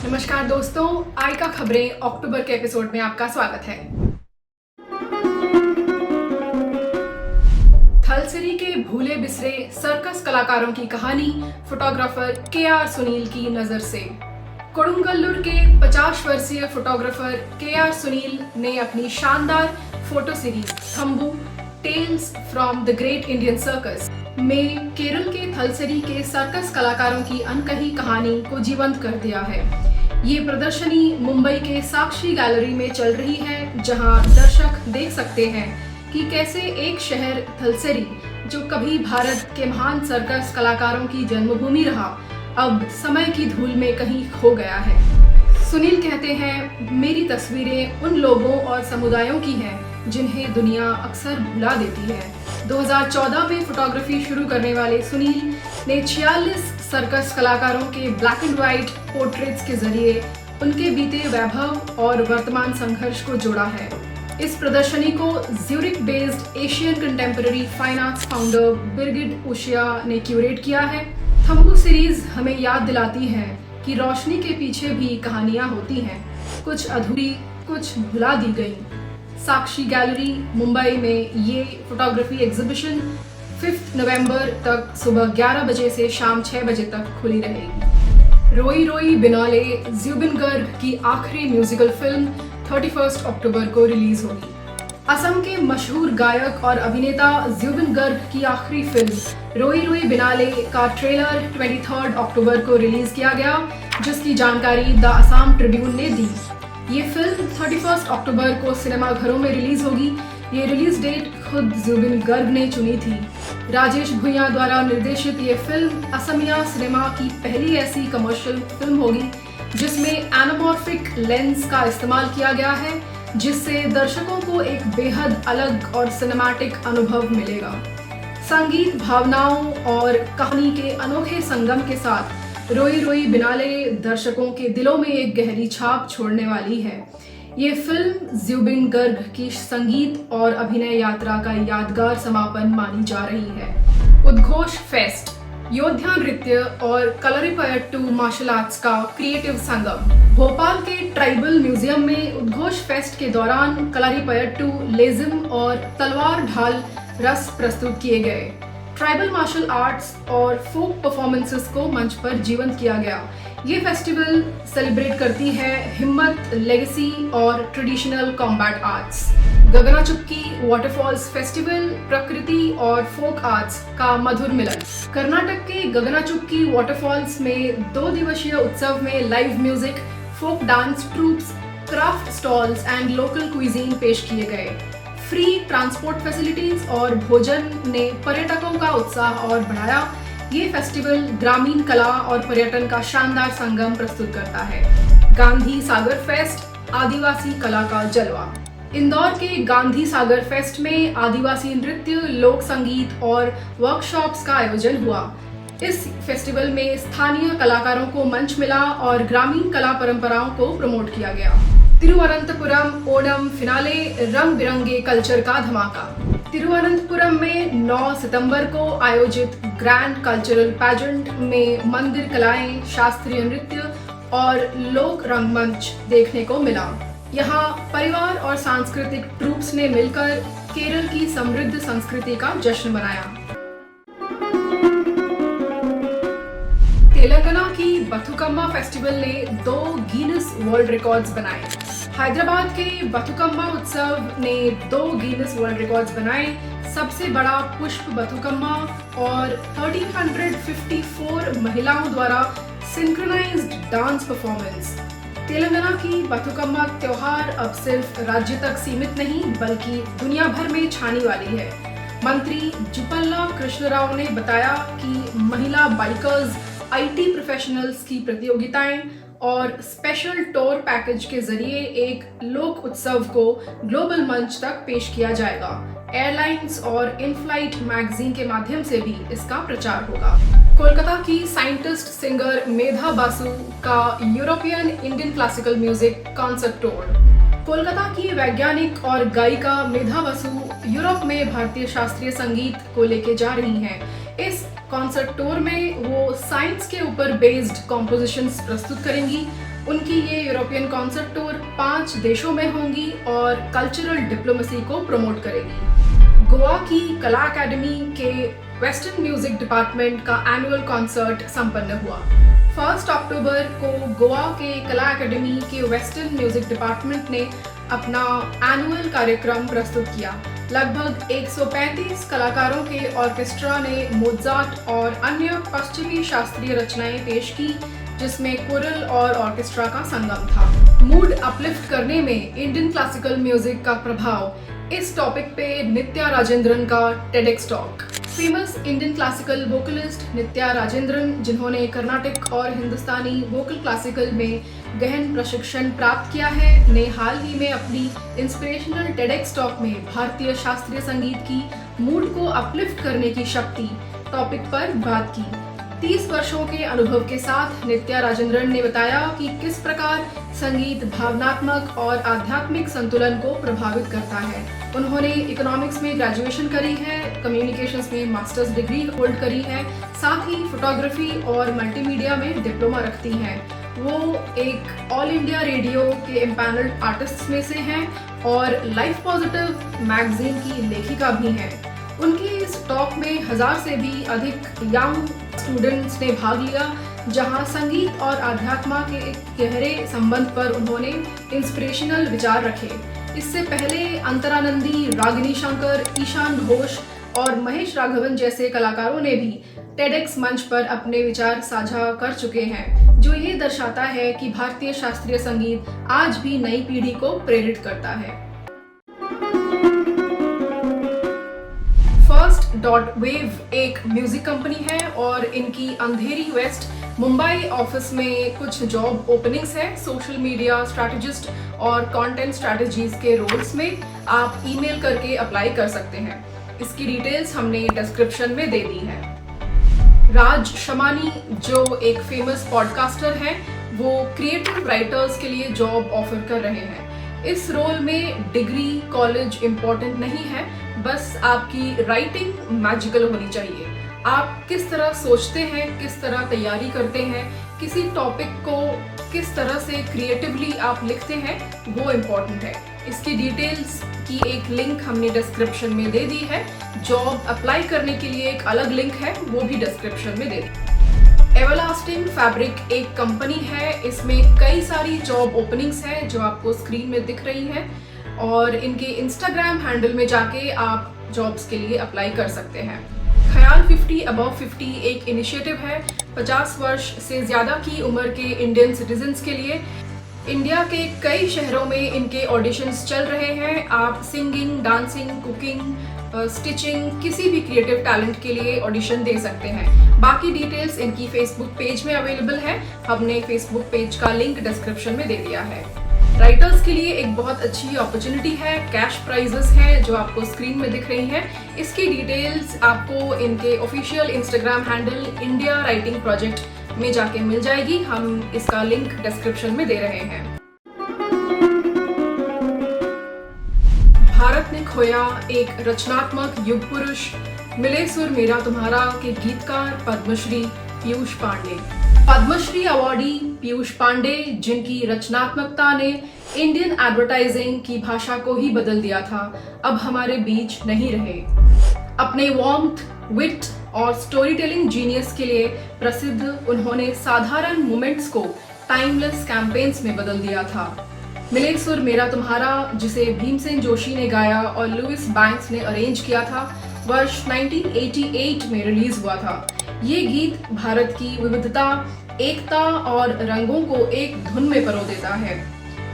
नमस्कार दोस्तों, आई का खबरें अक्टूबर के एपिसोड में आपका स्वागत है। थलसेरी के भूले बिसरे सर्कस कलाकारों की कहानी फोटोग्राफर के.आर. सुनील की नजर से। कोडुंगल्लूर के 50 वर्षीय फोटोग्राफर के.आर. सुनील ने अपनी शानदार photo series Thambu tales from the great Indian circus में केरल के थलसेरी के सर्कस कलाकारों की अनकही कहानी को जीवंत कर दिया है। ये प्रदर्शनी मुंबई के साक्षी गैलरी में चल रही है, जहां दर्शक देख सकते हैं कि कैसे एक शहर थलसेरी, जो कभी भारत के महान सर्कस कलाकारों की जन्मभूमि रहा, अब समय की धूल में कहीं खो गया है। सुनील कहते हैं, मेरी तस्वीरें उन लोगों और समुदायों की हैं जिन्हें दुनिया अक्सर भुला देती है। 2014 में फोटोग्राफी शुरू करने वाले सुनील ने 46 सर्कस कलाकारों के ब्लैक एंड व्हाइट पोर्ट्रेट्स के जरिए उनके बीते वैभव और वर्तमान संघर्ष को जोड़ा है। इस प्रदर्शनी को Zurich based Asian contemporary fine arts founder Birgit उशिया ने क्यूरेट किया है। थंबू सीरीज हमें याद दिलाती है कि रोशनी के पीछे भी कहानियां होती हैं, कुछ अधूरी, कुछ भुला दी गई। साक्षी गैलरी मुंबई में ये फोटोग्राफी एग्जीबिशन 5 नवंबर तक सुबह 11 बजे से शाम 6 बजे तक खुली रहेगी। रोई रोई बिनाले ज़्यूबिन गर्ग की आखिरी म्यूजिकल फिल्म 31 अक्टूबर को रिलीज होगी। असम के मशहूर गायक और अभिनेता ज़्यूबिन गर्ग की आखिरी फिल्म रोई रोई बिनाले का ट्रेलर 23 अक्टूबर को रिलीज किया गया, जिसकी जानकारी द असम ट्रिब्यून ने दी। ये फिल्म 31 अक्टूबर को सिनेमाघरों में रिलीज होगी। ये रिलीज डेट खुद ज़्यूबिन गर्ग ने चुनी थी। राजेश भुइयां द्वारा निर्देशित ये फिल्म असमिया सिनेमा की पहली ऐसी कमर्शियल फिल्म होगी जिसमें एनामॉर्फिक लेंस का इस्तेमाल किया गया है, जिससे दर्शकों को एक बेहद अलग और सिनेमैटिक अनुभव मिलेगा। संगीत, भावनाओं और कहानी के अनोखे संगम के साथ रोई रोई बिनाले दर्शकों के दिलों में एक गहरी छाप छोड़ने वाली है। ये फिल्म ज़्यूबिन गर्ग की संगीत और अभिनय यात्रा का यादगार समापन मानी जा रही है। उद्घोष फेस्ट योद्धा नृत्य और कलरीपयट्टू मार्शल आर्ट्स का क्रिएटिव संगम। भोपाल के ट्राइबल म्यूजियम में उद्घोष फेस्ट के दौरान कलरीपयट्टू, लेजिम और तलवार ढाल रस प्रस्तुत किए गए। ट्राइबल मार्शल आर्ट्स और फोक परफॉर्मेंसेस को मंच पर जीवंत किया गया। ये फेस्टिवल सेलिब्रेट करती है हिम्मत, लेगेसी और ट्रेडिशनल कॉम्बैट आर्ट्स। गगना चुक्की वाटरफॉल्स फेस्टिवल प्रकृति और फोक आर्ट्स का मधुर मिलन। कर्नाटक के गगना चुक्की वाटरफॉल्स में 2 दिवसीय उत्सव में live music, folk dance troupes, craft stalls and local cuisine पेश किए गए। फ्री ट्रांसपोर्ट फैसिलिटीज और भोजन ने पर्यटकों का उत्साह और बढ़ाया। ये फेस्टिवल ग्रामीण कला और पर्यटन का शानदार संगम प्रस्तुत करता है। गांधी सागर फेस्ट आदिवासी कला का जलवा। इंदौर के गांधी सागर फेस्ट में आदिवासी नृत्य, लोक संगीत और वर्कशॉप्स का आयोजन हुआ। इस फेस्टिवल में स्थानीय कलाकारों को मंच मिला और ग्रामीण कला परंपराओं को प्रमोट किया गया। तिरुवनंतपुरम ओणम फिनाले रंग बिरंगे कल्चर का धमाका। तिरुवनंतपुरम में 9 सितंबर को आयोजित ग्रैंड कल्चरल पैजेंट में मंदिर कलाएं, शास्त्रीय नृत्य और लोक रंगमंच देखने को मिला। यहाँ परिवार और सांस्कृतिक ट्रूप्स ने मिलकर केरल की समृद्ध संस्कृति का जश्न मनाया। तेलंगाना की बथुकम्मा फेस्टिवल ने 2 गिनीज वर्ल्ड रिकॉर्ड्स बनाए। हैदराबाद के बथुकम्मा उत्सव ने 2 गिनीज वर्ल्ड रिकॉर्ड्स बनाए। सबसे बड़ा पुष्प बथुकम्मा और 1354 महिलाओं द्वारा सिंक्रोनाइज्ड डांस परफॉर्मेंस। तेलंगाना की बथुकम्मा त्योहार अब सिर्फ राज्य तक सीमित नहीं, बल्कि दुनिया भर में छाने वाली है। मंत्री जुपल्ला कृष्णराव ने बताया कि महिला बाइकर्स, IT प्रोफेशनल्स की प्रतियोगिताएं और स्पेशल टूर पैकेज के जरिए एक लोक उत्सव को ग्लोबल मंच तक पेश किया जाएगा। एयरलाइंस और इन फ्लाइट मैगजीन के माध्यम से भी इसका प्रचार होगा। कोलकाता की साइंटिस्ट सिंगर मेधा बासु का European Indian classical music concert tour. Kolkata की वैज्ञानिक और गायिका मेधा बासु यूरोप में भारतीय शास्त्रीय संगीत को लेके जा रही हैं। इस कॉन्सर्ट टूर में वो साइंस के ऊपर बेस्ड कॉम्पोजिशंस प्रस्तुत करेंगी। उनकी ये यूरोपियन कॉन्सर्ट टूर 5 देशों में होंगी और कल्चरल डिप्लोमेसी को प्रमोट करेगी। गोवा की कला अकेडमी के वेस्टर्न म्यूजिक डिपार्टमेंट का एनुअल कॉन्सर्ट संपन्न हुआ। 1 अक्टूबर को गोवा के कला अकेडमी के वेस्टर्न म्यूजिक डिपार्टमेंट ने अपना एनुअल कार्यक्रम प्रस्तुत किया। लगभग 135 कलाकारों के ऑर्केस्ट्रा ने मोज़ार्ट और अन्य पश्चिमी शास्त्रीय रचनाएं पेश की, जिसमें कोरल और ऑर्केस्ट्रा का संगम था। मूड अपलिफ्ट करने में इंडियन क्लासिकल म्यूजिक का प्रभाव, इस टॉपिक पे नित्या राजेंद्रन का TEDx talk. Famous Indian classical vocalist Nitya Rajendran, जिन्होंने कर्नाटक और हिंदुस्तानी वोकल क्लासिकल में गहन प्रशिक्षण प्राप्त किया है, ने हाल ही में अपनी इंस्पिरेशनल टेडेक्स टॉक में भारतीय शास्त्रीय संगीत की मूड को अपलिफ्ट करने की शक्ति टॉपिक पर बात की। 30 वर्षों के अनुभव के साथ नित्या राजेंद्रन ने बताया कि किस प्रकार संगीत भावनात्मक और आध्यात्मिक संतुलन को प्रभावित करता है। उन्होंने इकोनॉमिक्स में ग्रेजुएशन करी है, कम्युनिकेशंस में मास्टर्स डिग्री होल्ड करी है, साथ ही फोटोग्राफी और मल्टीमीडिया में डिप्लोमा रखती हैं। वो एक ऑल इंडिया रेडियो के एम्पैनल्ड आर्टिस्ट्स में से हैं और लाइफ पॉजिटिव मैगजीन की लेखिका भी हैं। उनकी इस टॉक में 1000 से भी अधिक यंग स्टूडेंट्स ने भाग लिया, जहां संगीत और आध्यात्म के एक गहरे संबंध पर उन्होंने इंस्पिरेशनल विचार रखे। इससे पहले अंतरानंदी, रागिनी शंकर, ईशान घोष और महेश राघवन जैसे कलाकारों ने भी टेडेक्स मंच पर अपने विचार साझा कर चुके हैं, जो ये दर्शाता है कि भारतीय शास्त्रीय संगीत आज भी नई पीढ़ी को प्रेरित करता है। फर्स्ट.वेव एक म्यूजिक कंपनी है और इनकी अंधेरी वेस्ट मुंबई ऑफिस में कुछ जॉब ओपनिंग्स है। सोशल मीडिया स्ट्रैटेजिस्ट और कंटेंट स्ट्रैटेजीज के रोल्स में आप ईमेल करके अप्लाई कर सकते हैं। इसकी डिटेल्स हमने डिस्क्रिप्शन में दे दी है। राज शमानी, जो एक फेमस पॉडकास्टर हैं, वो क्रिएटिव राइटर्स के लिए जॉब ऑफर कर रहे हैं। इस रोल में डिग्री, कॉलेज इम्पोर्टेंट नहीं है, बस आपकी राइटिंग मैजिकल होनी चाहिए। आप किस तरह सोचते हैं, किस तरह तैयारी करते हैं, किसी टॉपिक को किस तरह से क्रिएटिवली आप लिखते हैं, वो इम्पोर्टेंट है। इसकी डिटेल्स की एक लिंक हमने डिस्क्रिप्शन में दे दी है। जॉब अप्लाई करने के लिए एक अलग लिंक है, वो भी डिस्क्रिप्शन में दे दी। एवरलास्टिंग फैब्रिक एक कंपनी है, इसमें कई सारी जॉब ओपनिंग्स हैं जो आपको स्क्रीन में दिख रही है और इनके इंस्टाग्राम हैंडल में जाके आप जॉब्स के लिए अप्लाई कर सकते हैं। ख्याल 50 अबव 50 एक इनिशिएटिव है 50 वर्ष से ज़्यादा की उम्र के इंडियन सिटीजन्स के लिए। इंडिया के कई शहरों में इनके ऑडिशंस चल रहे हैं। आप सिंगिंग, डांसिंग, कुकिंग, स्टिचिंग, किसी भी क्रिएटिव टैलेंट के लिए ऑडिशन दे सकते हैं। बाकी डिटेल्स इनकी फेसबुक पेज में अवेलेबल है। हमने फेसबुक पेज का लिंक डिस्क्रिप्शन में दे दिया है। राइटर्स के लिए एक बहुत अच्छी अपॉर्चुनिटी है। कैश प्राइजेस हैं जो आपको स्क्रीन में दिख रही हैं। इसकी डिटेल्स आपको इनके official Instagram handle India writing project में जाके मिल जाएगी। हम इसका लिंक डिस्क्रिप्शन में दे रहे हैं। भारत ने खोया एक रचनात्मक युग पुरुष, मिले सुर मेरा तुम्हारा के गीतकार पद्मश्री पीयूष पांडे। पद्मश्री अवार्डी पीयूष पांडे, जिनकी रचनात्मकता ने इंडियन एडवर्टाइजिंग की भाषा को ही बदल दिया था, अब हमारे बीच नहीं रहे। अपने वार्मथ, विट और स्टोरी टेलिंग जीनियस के लिए प्रसिद्ध, उन्होंने साधारण मोमेंट्स को टाइमलेस कैंपेन्स में बदल दिया था। मिले सुर मेरा तुम्हारा, जिसे भीमसेन जोशी ने गाया और लुइस बैंक्स ने अरेंज किया था, वर्ष 1988 में रिलीज हुआ था। ये गीत भारत की विविधता, एकता और रंगों को एक धुन में परो देता है।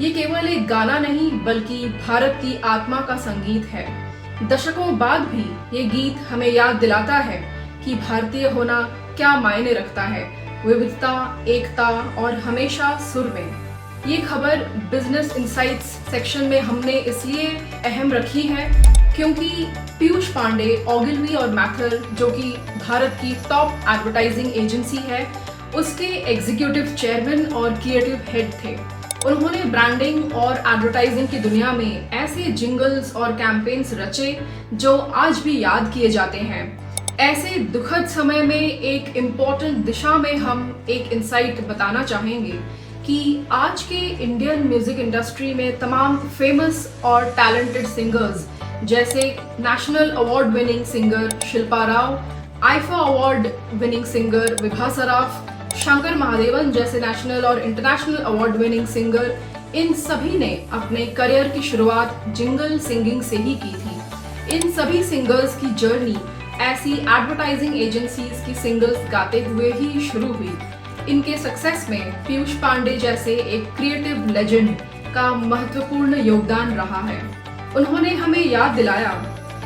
ये केवल एक गाना नहीं बल्कि भारत की आत्मा का संगीत है। दशकों बाद भी ये गीत हमें याद दिलाता है कि भारतीय होना क्या मायने रखता है, विविधता, एकता और हमेशा सुर में। ये खबर बिजनेस इनसाइट्स सेक्शन में हमने इसलिए अहम रखी है क्योंकि पीयूष पांडे ओगिलवी और मैथर, जो कि भारत की टॉप एडवर्टाइजिंग एजेंसी है, उसके एग्जीक्यूटिव चेयरमैन और क्रिएटिव हेड थे। उन्होंने ब्रांडिंग और एडवर्टाइजिंग की दुनिया में ऐसे जिंगल्स और कैंपेन्स रचे जो आज भी याद किए जाते हैं। ऐसे दुखद समय में एक इम्पोर्टेंट दिशा में हम एक इंसाइट बताना चाहेंगे कि आज के इंडियन म्यूजिक इंडस्ट्री में तमाम फेमस और टैलेंटेड सिंगर्स जैसे national award winning singer Shilpa Rao, IIFA award winning singer Vibha Saraf, Shankar Mahadevan जैसे नेशनल और इंटरनेशनल अवार्ड विनिंग सिंगर, इन सभी ने अपने करियर की शुरुआत जिंगल सिंगिंग से ही की थी। इन सभी सिंगर्स की जर्नी ऐसी एडवर्टाइजिंग एजेंसीज की सिंगल्स गाते हुए ही शुरू हुई। इनके सक्सेस में पीयूष पांडे जैसे एक क्रिएटिव लेजेंड का महत्वपूर्ण योगदान रहा है। उन्होंने हमें याद दिलाया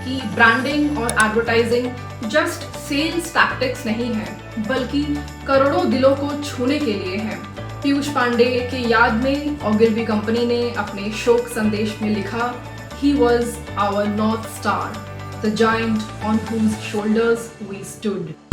कि ब्रांडिंग और एडवर्टाइजिंग जस्ट सेल्स टैक्टिक्स नहीं है, बल्कि करोड़ों दिलों को छूने के लिए है। पीयूष पांडे की याद में ओगिलबी कंपनी ने अपने शोक संदेश में लिखा, "He was our North Star, the giant on whose shoulders we stood."